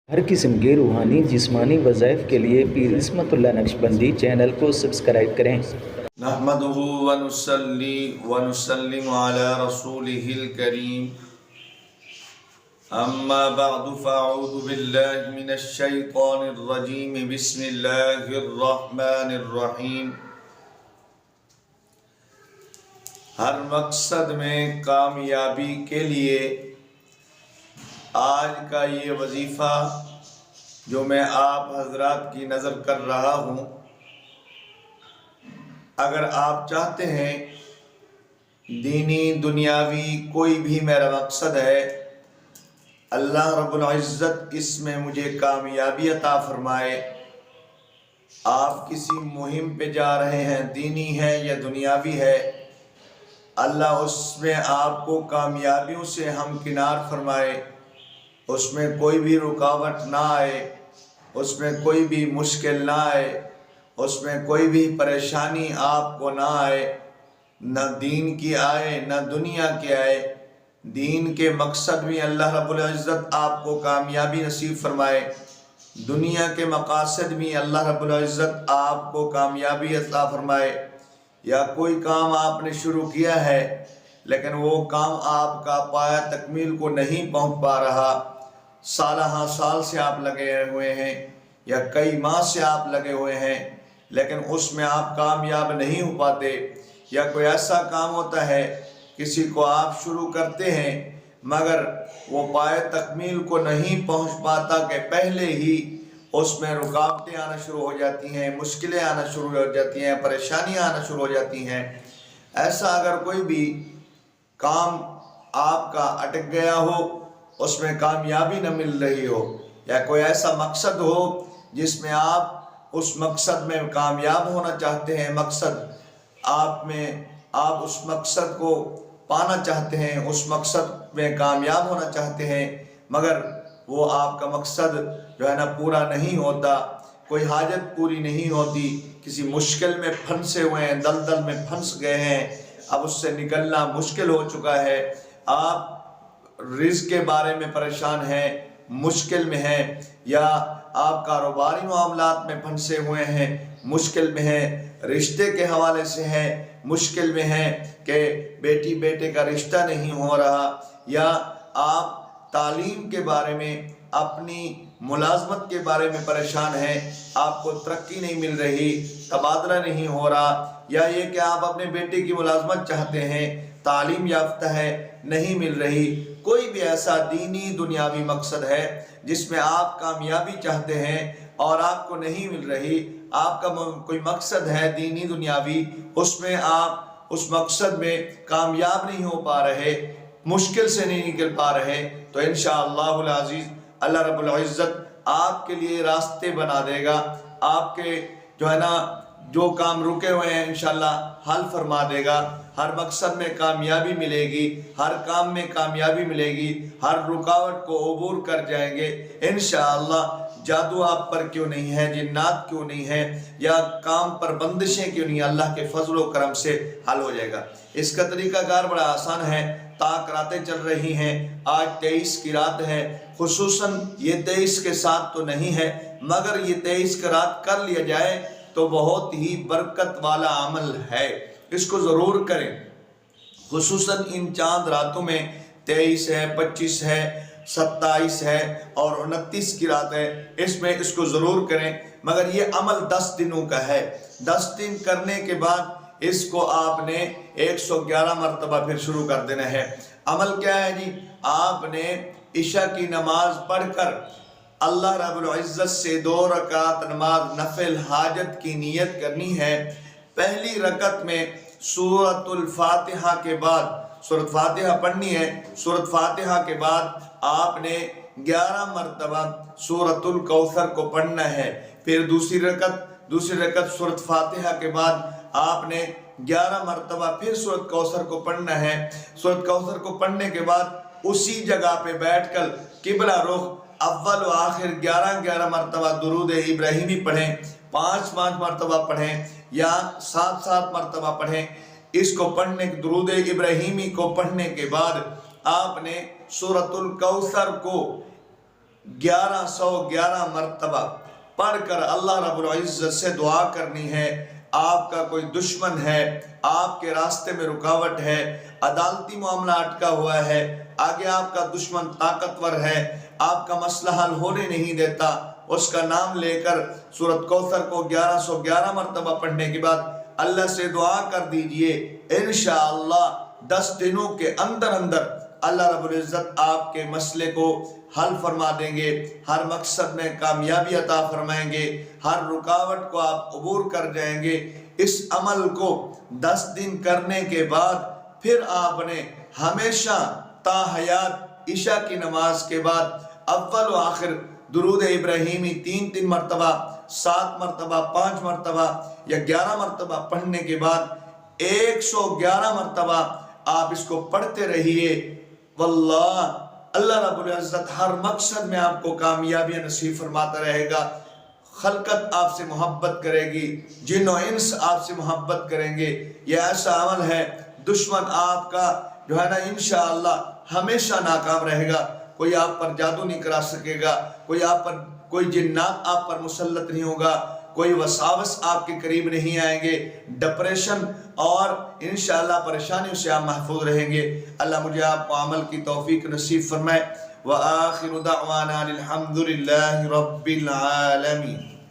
ہر قسم کے روحانی جسمانی وظائف کے لیے پیر عصمت اللہ نقشبندی چینل کو سبسکرائب کریں۔ نحمده ونصلي ونسلم على رسوله الكريم اما بعد فاعوذ بالله من الشیطان الرجیم بسم اللہ الرحمن الرحیم۔ ہر مقصد میں کامیابی کے لیے آج کا یہ وظیفہ جو میں آپ حضرات کی نظر کر رہا ہوں، اگر آپ چاہتے ہیں دینی دنیاوی کوئی بھی میرا مقصد ہے، اللہ رب العزت اس میں مجھے کامیابی عطا فرمائے، آپ کسی مہم پہ جا رہے ہیں، دینی ہے یا دنیاوی ہے، اللہ اس میں آپ کو کامیابیوں سے ہمکنار فرمائے، اس میں کوئی بھی رکاوٹ نہ آئے، اس میں کوئی بھی مشکل نہ آئے، اس میں کوئی بھی پریشانی آپ کو نہ آئے، نہ دین کی آئے نہ دنیا کی آئے۔ دین کے مقصد میں اللہ رب العزت آپ کو کامیابی نصیب فرمائے، دنیا کے مقاصد میں اللہ رب العزت آپ کو کامیابی عطا فرمائے۔ یا کوئی کام آپ نے شروع کیا ہے لیکن وہ کام آپ کا پایہ تکمیل کو نہیں پہنچ پا رہا، سالہ سال سے آپ لگے ہوئے ہیں یا کئی ماہ سے آپ لگے ہوئے ہیں لیکن اس میں آپ کامیاب نہیں ہو پاتے، یا کوئی ایسا کام ہوتا ہے کسی کو آپ شروع کرتے ہیں مگر وہ پایہ تکمیل کو نہیں پہنچ پاتا کہ پہلے ہی اس میں رکاوٹیں آنا شروع ہو جاتی ہیں، مشکلیں آنا شروع ہو جاتی ہیں، پریشانیاں آنا شروع ہو جاتی ہیں۔ ایسا اگر کوئی بھی کام آپ کا اٹک گیا ہو، اس میں کامیابی نہ مل رہی ہو، یا کوئی ایسا مقصد ہو جس میں آپ اس مقصد میں کامیاب ہونا چاہتے ہیں، آپ اس مقصد کو پانا چاہتے ہیں، اس مقصد میں کامیاب ہونا چاہتے ہیں، مگر وہ آپ کا مقصد جو ہے نا پورا نہیں ہوتا، کوئی حاجت پوری نہیں ہوتی، کسی مشکل میں پھنسے ہوئے ہیں، دلدل میں پھنس گئے ہیں، اب اس سے نکلنا مشکل ہو چکا ہے، آپ رزق کے بارے میں پریشان ہیں، مشکل میں ہیں، یا آپ کاروباری معاملات میں پھنسے ہوئے ہیں، مشکل میں ہیں، رشتے کے حوالے سے ہیں، مشکل میں ہیں کہ بیٹی بیٹے کا رشتہ نہیں ہو رہا، یا آپ تعلیم کے بارے میں اپنی ملازمت کے بارے میں پریشان ہیں، آپ کو ترقی نہیں مل رہی، تبادلہ نہیں ہو رہا، یا یہ کہ آپ اپنے بیٹے کی ملازمت چاہتے ہیں، تعلیم یافتہ ہے، نہیں مل رہی، کوئی بھی ایسا دینی دنیاوی مقصد ہے جس میں آپ کامیابی چاہتے ہیں اور آپ کو نہیں مل رہی، آپ کا کوئی مقصد ہے دینی دنیاوی، اس میں آپ اس مقصد میں کامیاب نہیں ہو پا رہے، مشکل سے نہیں نکل پا رہے، تو انشاءاللہ العزیز اللہ رب العزت آپ کے لیے راستے بنا دے گا، آپ کے جو ہے نا جو کام رکے ہوئے ہیں انشاءاللہ حل فرما دے گا، ہر مقصد میں کامیابی ملے گی، ہر کام میں کامیابی ملے گی، ہر رکاوٹ کو عبور کر جائیں گے انشاءاللہ۔ جادو آپ پر کیوں نہیں ہے، جنات کیوں نہیں ہے، یا کام پر بندشیں کیوں نہیں، اللہ کے فضل و کرم سے حل ہو جائے گا۔ اس کا طریقہ کار بڑا آسان ہے، تاک راتیں چل رہی ہیں، آج 23 کی رات ہے، خصوصاً یہ 23 کے ساتھ تو نہیں ہے مگر یہ 23 کی رات کر لیا جائے تو بہت ہی برکت والا عمل ہے، اس کو ضرور کریں، خصوصاً ان چاند راتوں میں 23 ہے، 25 ہے، 27 ہے اور 29 کی رات ہے، اس میں اس کو ضرور کریں، مگر یہ عمل 10 دنوں کا ہے، 10 دن کرنے کے بعد اس کو آپ نے 111 مرتبہ پھر شروع کر دینا ہے۔ عمل کیا ہے جی؟ آپ نے عشاء کی نماز پڑھ کر اللہ رب العزت سے 2 رکعت نماز نفل حاجت کی نیت کرنی ہے۔ پہلی رکعت میں سورۃ الفاتحہ کے بعد سورۃ فاتحہ پڑھنی ہے، سورۃ فاتحہ کے بعد آپ نے 11 مرتبہ سورۃ الکوثر کو پڑھنا ہے، پھر دوسری رکعت سورۃ فاتحہ کے بعد آپ نے 11 مرتبہ پھر سورۃ کوثر کو پڑھنا ہے۔ سورۃ کوثر کو پڑھنے کے بعد اسی جگہ پہ بیٹھ کر قبلہ رخ اول و آخر 11 مرتبہ درود ابراہیمی پڑھیں، 5 مرتبہ پڑھیں یا 7 مرتبہ پڑھیں۔ اس کو پڑھنے درود ابراہیمی کو پڑھنے کے بعد آپ نے سورۃ الکوثر کو 1111 مرتبہ پڑھ کر اللہ رب العزت سے دعا کرنی ہے۔ آپ کا کوئی دشمن ہے، آپ کے راستے میں رکاوٹ ہے، عدالتی معاملہ اٹکا ہوا ہے، آگے آپ کا دشمن طاقتور ہے، آپ کا مسئلہ حل ہونے نہیں دیتا، اس کا نام لے کر سورۃ کوثر کو 1111 مرتبہ پڑھنے کے بعد اللہ سے دعا کر دیجئے، انشاءاللہ 10 دنوں کے اندر اللہ رب العزت آپ کے مسئلے کو حل فرما دیں گے، ہر مقصد میں کامیابی عطا فرمائیں گے، ہر رکاوٹ کو آپ عبور کر جائیں گے۔ اس عمل کو 10 دن کرنے کے بعد پھر آپ نے ہمیشہ تا حیات عشاء کی نماز کے بعد اول و آخر درود ابراہیمی 3 مرتبہ، 7 مرتبہ، 5 مرتبہ یا 11 مرتبہ پڑھنے کے بعد 111 مرتبہ آپ اس کو پڑھتے رہیے۔ واللہ اللہ رب العزت ہر مقصد میں آپ کو کامیابی نصیب فرماتا رہے گا، خلقت آپ سے محبت کرے گی، جن و انس آپ سے محبت کریں گے۔ یہ ایسا عمل ہے دشمن آپ کا جو ہے نا انشاءاللہ ہمیشہ ناکام رہے گا، کوئی آپ پر جادو نہیں کرا سکے گا، کوئی جنات آپ پر مسلط نہیں ہوگا، کوئی وساوس آپ کے قریب نہیں آئیں گے، ڈپریشن اور انشاءاللہ پریشانیوں سے آپ محفوظ رہیں گے۔ اللہ مجھے آپ کو عمل کی توفیق نصیب فرمائے۔ وآخر دعوانا الحمد للہ رب العالمین۔